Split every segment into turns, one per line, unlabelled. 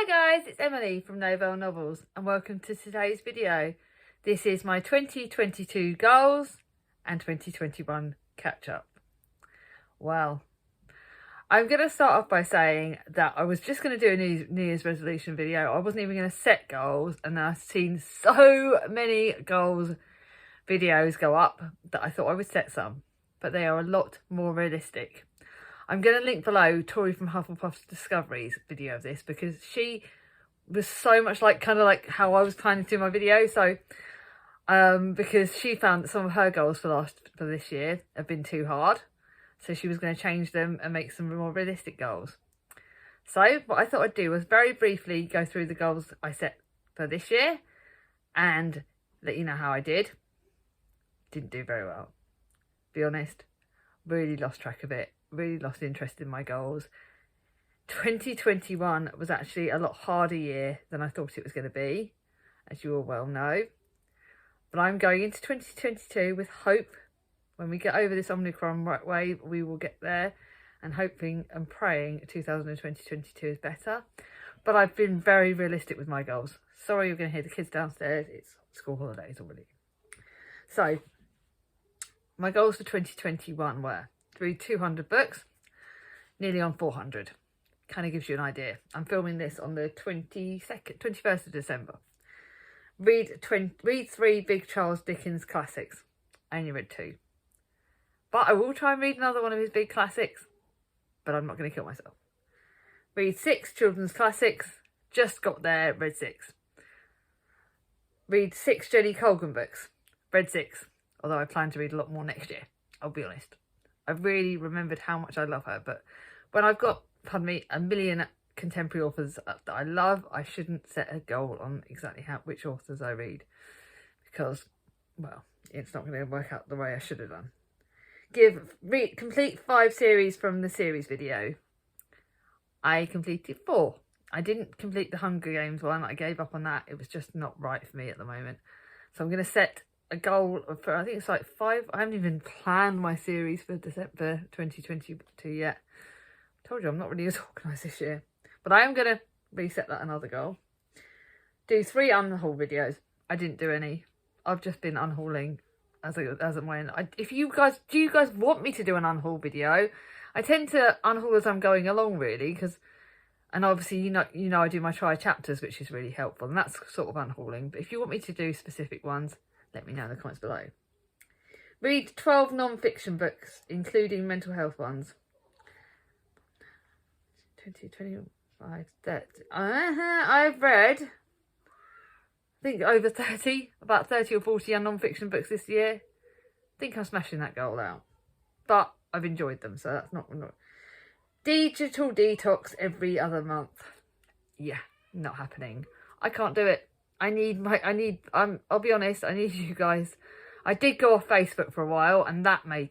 Hi guys, it's Emily from Novell Novels and welcome to today's video. This is my 2022 goals and 2021 catch up. Well, I'm going to start off by saying that I was just going to do a New Year's resolution video. I wasn't even going to set goals, and I've seen so many goals videos go up that I thought I would set some, but they are a lot more realistic. I'm going to link below Tori from Hufflepuff's Discoveries video of this, because she was so much like kind of like how I was planning to do my video. So because she found that some of her goals for this year have been too hard, so she was going to change them and make some more realistic goals. So what I thought I'd do was very briefly go through the goals I set for this year and let you know how I did. Didn't do very well, be honest. Really lost track of it. Really lost interest in my goals. 2021 was actually a lot harder year than I thought it was going to be, as you all well know. But I'm going into 2022 with hope. When we get over this Omicron wave, we will get there, and hoping and praying 2022 is better. But I've been very realistic with my goals. Sorry you're going to hear the kids downstairs. It's school holidays already. So my goals for 2021 were to read 200 books, nearly on 400. Kind of gives you an idea. I'm filming this on the 21st of December. Read 3 big Charles Dickens classics. I only read 2. But I will try and read another one of his big classics, but I'm not going to kill myself. Read 6 children's classics. Just got there, read 6. Read 6 Jenny Colgan books. Read 6. Although I plan to read a lot more next year, I'll be honest. I've really remembered how much I love her, but when I've got, pardon me, a million contemporary authors that I love, I shouldn't set a goal on exactly which authors I read, because, well, it's not going to work out the way I should have done. Complete 5 series from the series video. I completed 4. I didn't complete the Hunger Games one. I gave up on that. It was just not right for me at the moment. So I'm going to set a goal for, I think it's like 5. I haven't even planned my series for December 2022 yet. I told you I'm not really as organised this year, but I am going to reset that another goal. Do 3 unhaul videos. I didn't do any. I've just been unhauling as and when. Do you guys want me to do an unhaul video? I tend to unhaul as I'm going along, really, and obviously you know I do my try chapters, which is really helpful, and that's sort of unhauling. But if you want me to do specific ones, let me know in the comments below. Read 12 non-fiction books, including mental health ones. 20, 25, 30. I've read, I think, over 30, about 30 or 40 non-fiction books this year. I think I'm smashing that goal out. But I've enjoyed them, so that's not. Digital detox every other month. Yeah, not happening. I can't do it. I'll be honest, I need you guys. I did go off Facebook for a while, and that may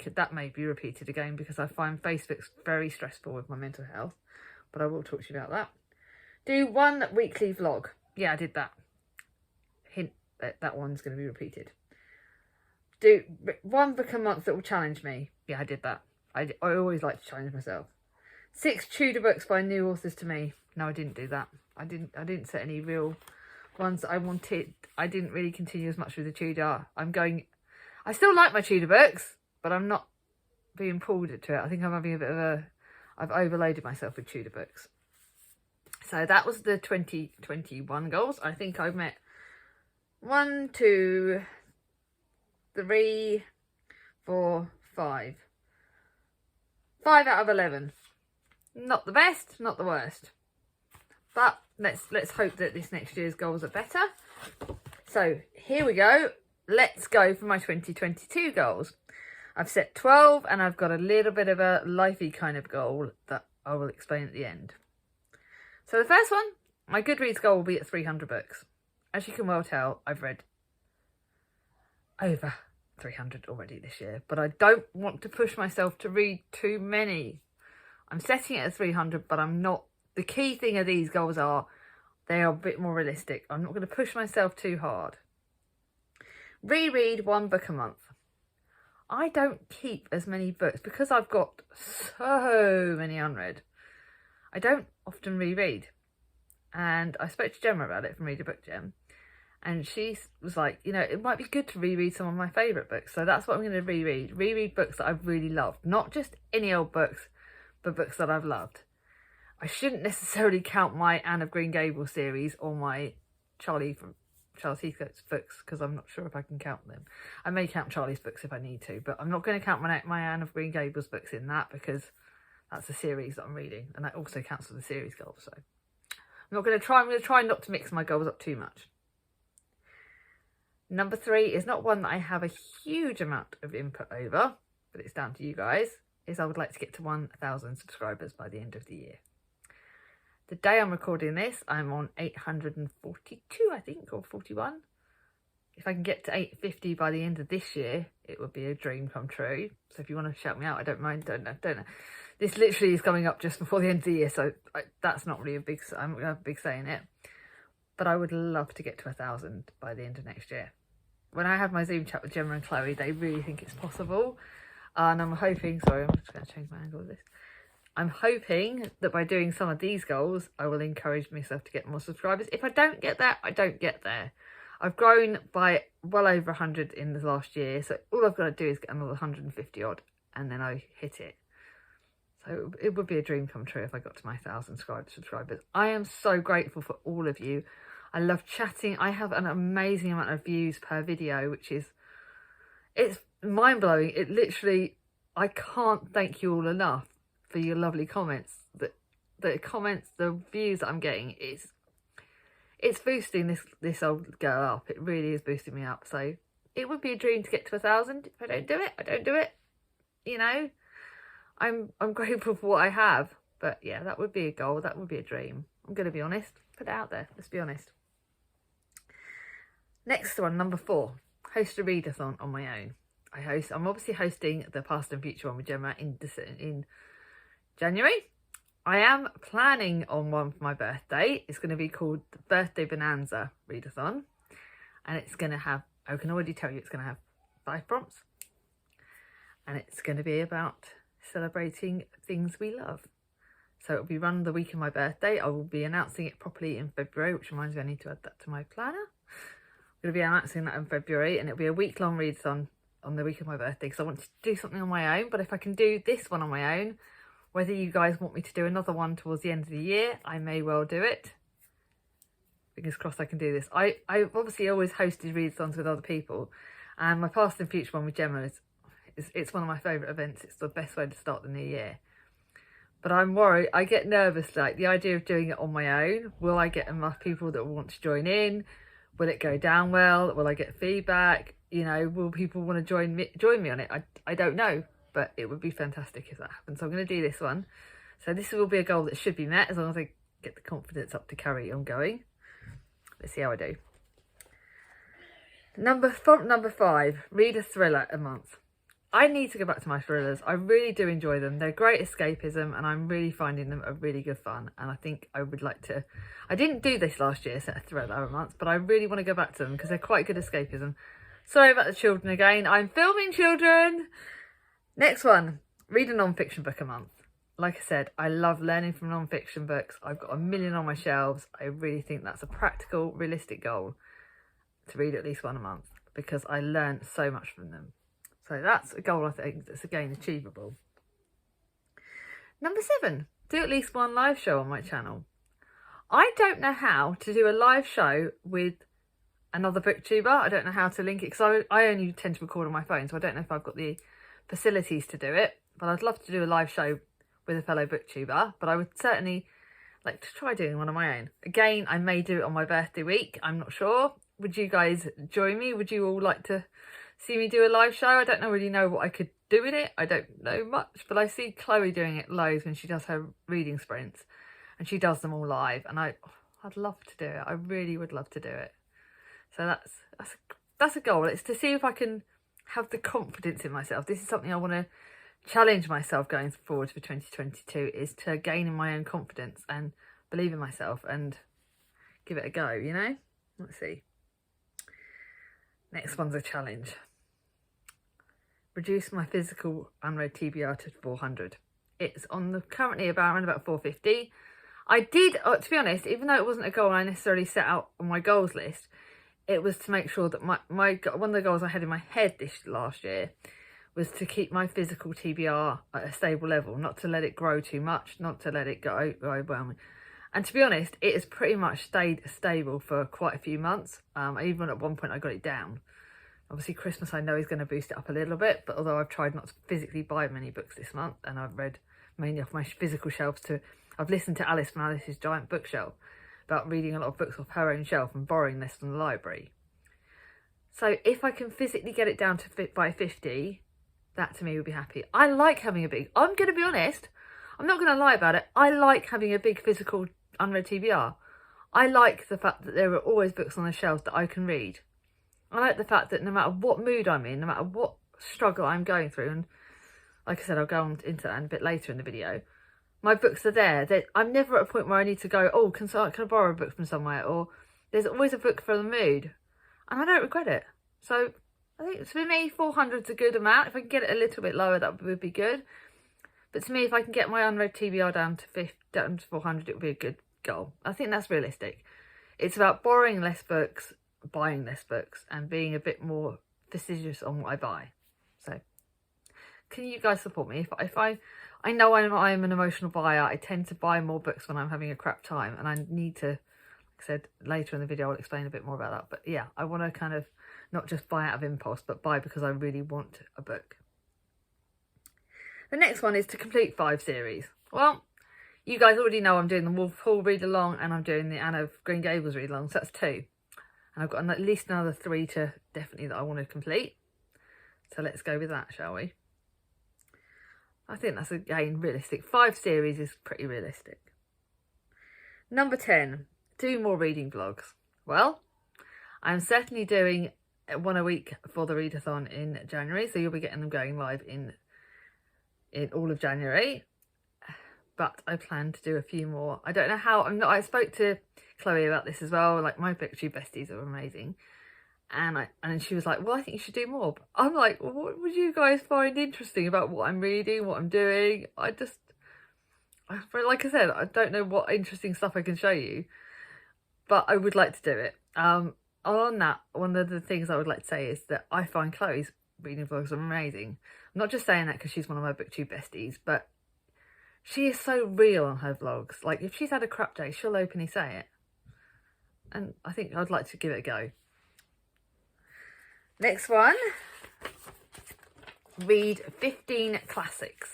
be repeated again, because I find Facebook's very stressful with my mental health. But I will talk to you about that. Do 1 weekly vlog. Yeah, I did that. Hint that one's going to be repeated. Do 1 book a month that will challenge me. Yeah, I did that. I always like to challenge myself. 6 Tudor books by new authors to me. No, I didn't do that. I didn't set any real ones that I wanted. I didn't really continue as much with the Tudor. I still like my Tudor books, but I'm not being pulled into it. I think I'm having a bit of I've overloaded myself with Tudor books. So that was the 2021 goals. I think I've met 1, 2, 3, 4, 5. 5 out of 11. Not the best, not the worst. But let's hope that this next year's goals are better. So here we go. Let's go for my 2022 goals. I've set 12, and I've got a little bit of a lifey kind of goal that I will explain at the end. So the first one, my Goodreads goal will be at 300 books. As you can well tell, I've read over 300 already this year, but I don't want to push myself to read too many. I'm setting it at 300, but I'm not. The key thing of these goals they are a bit more realistic. I'm not going to push myself too hard. Reread 1 book a month. I don't keep as many books because I've got so many unread. I don't often reread. and I spoke to Gemma about it from Read a Book Gem, and she was like, you know, it might be good to reread some of my favourite books. So that's what I'm going to reread books that I've really loved, not just any old books, but books that I've loved. I shouldn't necessarily count my Anne of Green Gables series or my Charles Heathcote's books, because I'm not sure if I can count them. I may count Charlie's books if I need to, but I'm not going to count my Anne of Green Gables books in that, because that's a series that I'm reading, and that also counts for the series goal. So I'm going to try not to mix my goals up too much. Number 3 is not one that I have a huge amount of input over, but it's down to you guys, is I would like to get to 1,000 subscribers by the end of the year. The day I'm recording this, I'm on 842, I think, or 41. If I can get to 850 by the end of this year, it would be a dream come true. So if you want to shout me out, I don't mind. Don't know. This literally is coming up just before the end of the year, so that's not really I'm going to have a big say in it. But I would love to get to 1,000 by the end of next year. When I have my Zoom chat with Gemma and Chloe, they really think it's possible. And I'm hoping, sorry, I'm just going to change my angle of this. I'm hoping that by doing some of these goals, I will encourage myself to get more subscribers. If I don't get there, I don't get there. I've grown by well over 100 in the last year, so all I've got to do is get another 150 odd, and then I hit it. So it would be a dream come true if I got to my 1,000 subscribers. I am so grateful for all of you. I love chatting. I have an amazing amount of views per video, which is, it's mind-blowing. It literally, I can't thank you all enough for your lovely comments. The comments, the views that I'm getting, it's boosting this old girl up. It really is boosting me up. So it would be a dream to get to 1,000. If I don't do it, I don't do it. You know, I'm grateful for what I have. But yeah, that would be a goal. That would be a dream. I'm going to be honest. Put it out there. Let's be honest. Next one, number 4. Host a readathon on my own. I'm obviously hosting the Past and Future one with Gemma in January. I am planning on one for my birthday. It's going to be called the Birthday Bonanza Readathon. And it's going to have, I can already tell you, it's going to have 5 prompts. And it's going to be about celebrating things we love. So it'll be run the week of my birthday. I will be announcing it properly in February, which reminds me I need to add that to my planner. I'm going to be announcing that in February, and it'll be a week-long readathon on the week of my birthday, because I want to do something on my own. But if I can do this one on my own, whether you guys want me to do another one towards the end of the year, I may well do it. Fingers crossed I can do this. I've obviously always hosted readathons with other people, and my Past and Future one with Gemma it's one of my favourite events. It's the best way to start the new year. But I'm worried, I get nervous, like the idea of doing it on my own. Will I get enough people that will want to join in? Will it go down well? Will I get feedback? You know, will people want to join me on it? I don't know, but it would be fantastic if that happens. So I'm going to do this one. So this will be a goal that should be met as long as I get the confidence up to carry on going. Let's see how I do. Number 5, read a thriller a month. I need to go back to my thrillers. I really do enjoy them. They're great escapism, and I'm really finding them a really good fun. And I think I would like to... I didn't do this last year, set a thriller a month, but I really want to go back to them because they're quite good escapism. Sorry about the children again. I'm filming, children. Next one, read a non-fiction book a month. Like I said, I love learning from non-fiction books. I've got 1 million on my shelves. I really think that's a practical, realistic goal to read at least one a month because I learn so much from them. So that's a goal I think that's again achievable. Number 7, do at least one live show on my channel. I don't know how to do a live show with another booktuber. I don't know how to link it because I only tend to record on my phone, so I don't know if I've got the facilities to do it. But I'd love to do a live show with a fellow booktuber, but I would certainly like to try doing one on my own. Again, I may do it on my birthday week. I'm not sure. Would you guys join me? Would you all like to see me do a live show? I don't really know what I could do in it. I don't know much, but I see Chloe doing it loads when she does her reading sprints, and she does them all live, and I'd love to do it. I really would love to do it. So that's a goal. It's to see if I can have the confidence in myself. This is something I want to challenge myself going forward for 2022, is to gain in my own confidence and believe in myself and give it a go, you know? Let's see. Next one's a challenge. Reduce my physical unread TBR to 400. It's on currently around about 450. I did, to be honest, even though it wasn't a goal I necessarily set out on my goals list, it was to make sure that my one of the goals I had in my head this last year was to keep my physical TBR at a stable level, not to let it grow too much, not to let it go overwhelming. And to be honest, it has pretty much stayed stable for quite a few months. Even at one point I got it down. Obviously Christmas I know is going to boost it up a little bit, but although I've tried not to physically buy many books this month, and I've read mainly off my physical shelves I've listened to Alice from Alice's Giant Bookshelf about reading a lot of books off her own shelf and borrowing less from the library. So if I can physically get it down to fit by 50, that to me would be happy. I like having a big, I'm going to be honest, I'm not going to lie about it, I like having a big physical unread TBR. I like the fact that there are always books on the shelves that I can read. I like the fact that no matter what mood I'm in, no matter what struggle I'm going through, and like I said, I'll go on into that a bit later in the video, my books are there. I'm never at a point where I need to go, oh, can I borrow a book from somewhere? Or there's always a book for the mood. And I don't regret it. So I think for me, 400 is a good amount. If I can get it a little bit lower, that would be good. But to me, if I can get my unread TBR down to 400, it would be a good goal. I think that's realistic. It's about borrowing less books, buying less books, and being a bit more fastidious on what I buy. So can you guys support me? If I know I'm an emotional buyer, I tend to buy more books when I'm having a crap time, and I need to, like I said, later in the video I'll explain a bit more about that. But yeah, I want to kind of not just buy out of impulse, but buy because I really want a book. The next one is to complete 5 series. Well, you guys already know I'm doing the Wolf Hall read along and I'm doing the Anne of Green Gables read along, so that's 2. And I've got at least another 3 that I want to complete. So let's go with that, shall we? I think that's, again, realistic. 5 series is pretty realistic. Number 10, do more reading vlogs. Well, I'm certainly doing one a week for the readathon in January, so you'll be getting them going live in all of January. But I plan to do a few more. I don't know how. I spoke to Chloe about this as well. Like, my Booktube besties are amazing. And she was like, well, I think you should do more. But I'm like, well, what would you guys find interesting about what I'm reading, what I'm doing? Like I said, I don't know what interesting stuff I can show you, but I would like to do it. On that, one of the things I would like to say is that I find Chloe's reading vlogs amazing. I'm not just saying that because she's one of my Booktube besties, but she is so real on her vlogs. Like, if she's had a crap day, she'll openly say it. And I think I'd like to give it a go. Next one, read 15 classics.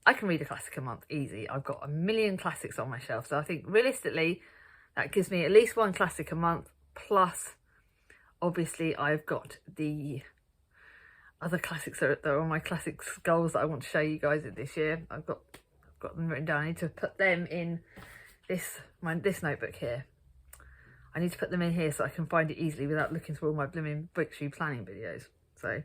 I can read a classic a month, easy. I've got a million classics on my shelf. So I think realistically, that gives me at least 1 classic a month. Plus, obviously, I've got the other classics that are on my classics goals that I want to show you guys this year. I've got them written down. I need to put them in this notebook here. I need to put them in here so I can find it easily without looking through all my blooming Booktube planning videos. So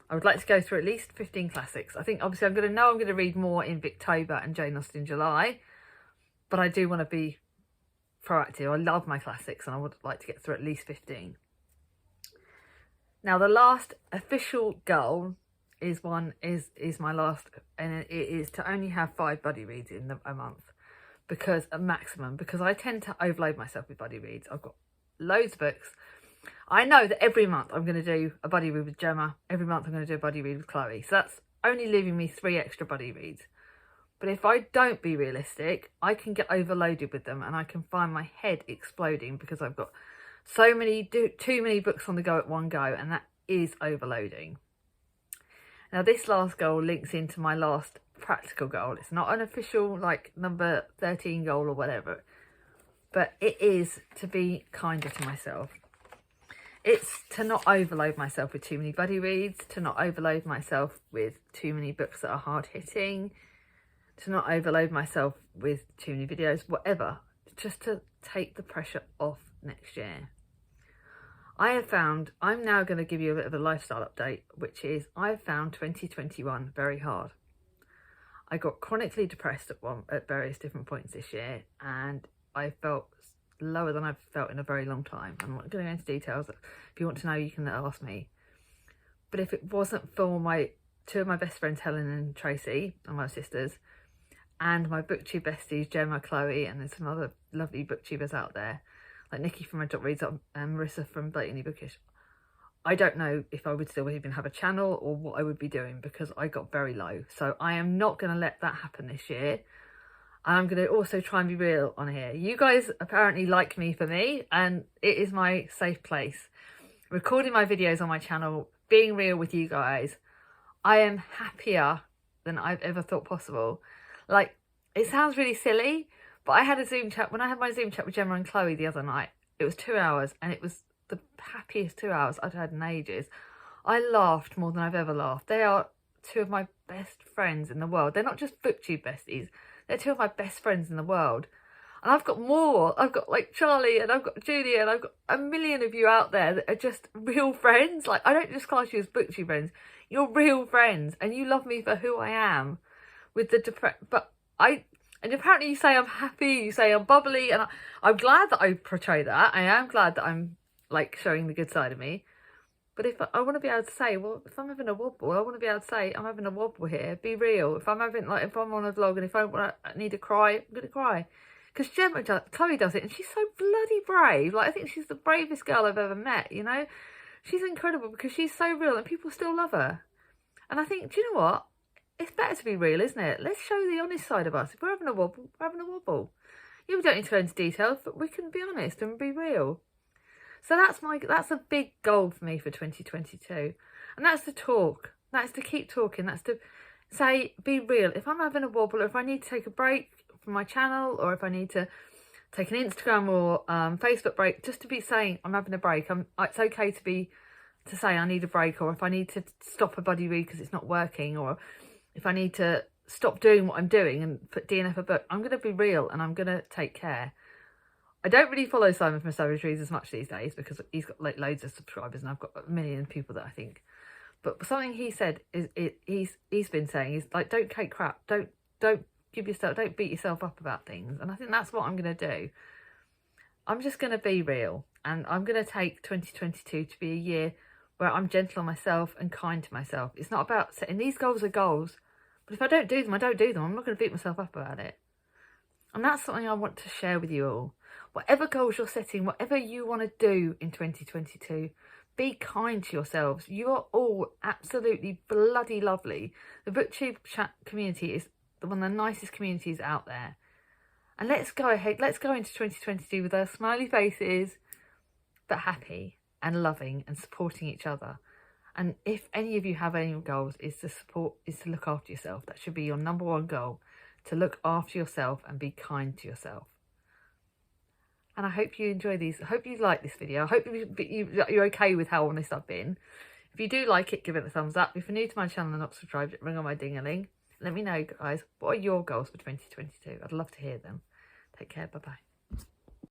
I would like to go through at least 15 classics. I think obviously I'm going to read more in Victober and Jane Austen in July, but I do want to be proactive. I love my classics and I would like to get through at least 15. Now the last official goal is my last, and it is to only have 5 buddy reads in a month. Because a maximum, because I tend to overload myself with buddy reads. I've got loads of books. I know that every month I'm going to do a buddy read with Gemma. Every month I'm going to do a buddy read with Chloe. So that's only leaving me 3 extra buddy reads. But if I don't be realistic, I can get overloaded with them and I can find my head exploding because I've got too many books on the go at one go, and that is overloading. Now this last goal links into my last practical goal. It's not an official like number 13 goal or whatever, but it is to be kinder to myself. It's to not overload myself with too many buddy reads, to not overload myself with too many books that are hard hitting, to not overload myself with too many videos, whatever, just to take the pressure off next year. I have found, I'm now going to give you a bit of a lifestyle update, which is I've found 2021 very hard. I got chronically depressed at various different points this year, and I felt lower than I've felt in a very long time. I'm not going to go into details. If you want to know, you can ask me. But if it wasn't for 2 of my best friends, Helen and Tracy, and my sisters, and my Booktube besties, Gemma, Chloe, and there's some other lovely booktubers out there, like Nikki from Red Dot Reads and Marissa from Blatantly Bookish. I don't know if I would still even have a channel or what I would be doing, because I got very low. So I am not going to let that happen this year. I'm going to also try and be real on here. You guys apparently like me for me, and it is my safe place. Recording my videos on my channel, being real with you guys. I am happier than I've ever thought possible. Like, it sounds really silly, but I had a Zoom chat, when I had my Zoom chat with Gemma and Chloe the other night, it was 2 hours, and it was the happiest 2 hours I'd had in ages. I laughed more than I've ever laughed. They are two of my best friends in the world. They're not just Booktube besties. They're two of my best friends in the world. And I've got more. I've got like Charlie, and I've got Julia, and I've got a million of you out there that are just real friends. Like, I don't just class you as Booktube friends. You're real friends, and you love me for who I am. With the and apparently you say I'm happy, you say I'm bubbly, and I'm glad that I portray that. I am glad that I'm like showing the good side of me. But if I want to be able to say, well, if I'm having a wobble, I want to be able to say I'm having a wobble here. Be real. If I'm having, like, if I'm on a vlog and if I need to cry, I'm going to cry. Because Chloe does it, and she's so bloody brave. Like, I think she's the bravest girl I've ever met, you know? She's incredible because she's so real and people still love her. And I think, do you know what? It's better to be real, isn't it? Let's show the honest side of us. If we're having a wobble, we're having a wobble. Yeah, we don't need to go into details, but we can be honest and be real. So that's a big goal for me for 2022. And that's to talk. That's to keep talking. That's to say, be real. If I'm having a wobble, or if I need to take a break from my channel, or if I need to take an Instagram or Facebook break, just to be saying I'm having a break. It's okay to say I need a break, or if I need to stop a buddy read because it's not working, or if I need to stop doing what I'm doing and put DNF a book. I'm going to be real, and I'm going to take care. I don't really follow Simon from Savage Reads as much these days because he's got like loads of subscribers, and I've got a million people that I think. But something he said is he's been saying is like, don't take crap, don't beat yourself up about things. And I think that's what I'm going to do. I'm just going to be real, and I'm going to take 2022 to be a year where I'm gentle on myself and kind to myself. It's not about setting these goals are goals, but if I don't do them, I don't do them. I'm not going to beat myself up about it. And that's something I want to share with you all. Whatever goals you're setting, whatever you want to do in 2022, be kind to yourselves. You are all absolutely bloody lovely. The Booktube chat community is one of the nicest communities out there. And let's go into 2022 with our smiley faces, but happy and loving and supporting each other. And if any of you have any goals, is to look after yourself. That should be your number one goal, to look after yourself and be kind to yourself. And I hope you enjoy these. I hope you like this video. I hope you're okay with how honest I've been. If you do like it, give it a thumbs up. If you're new to my channel and not subscribed, ring on my ding-a-ling. Let me know, guys, what are your goals for 2022? I'd love to hear them. Take care. Bye-bye.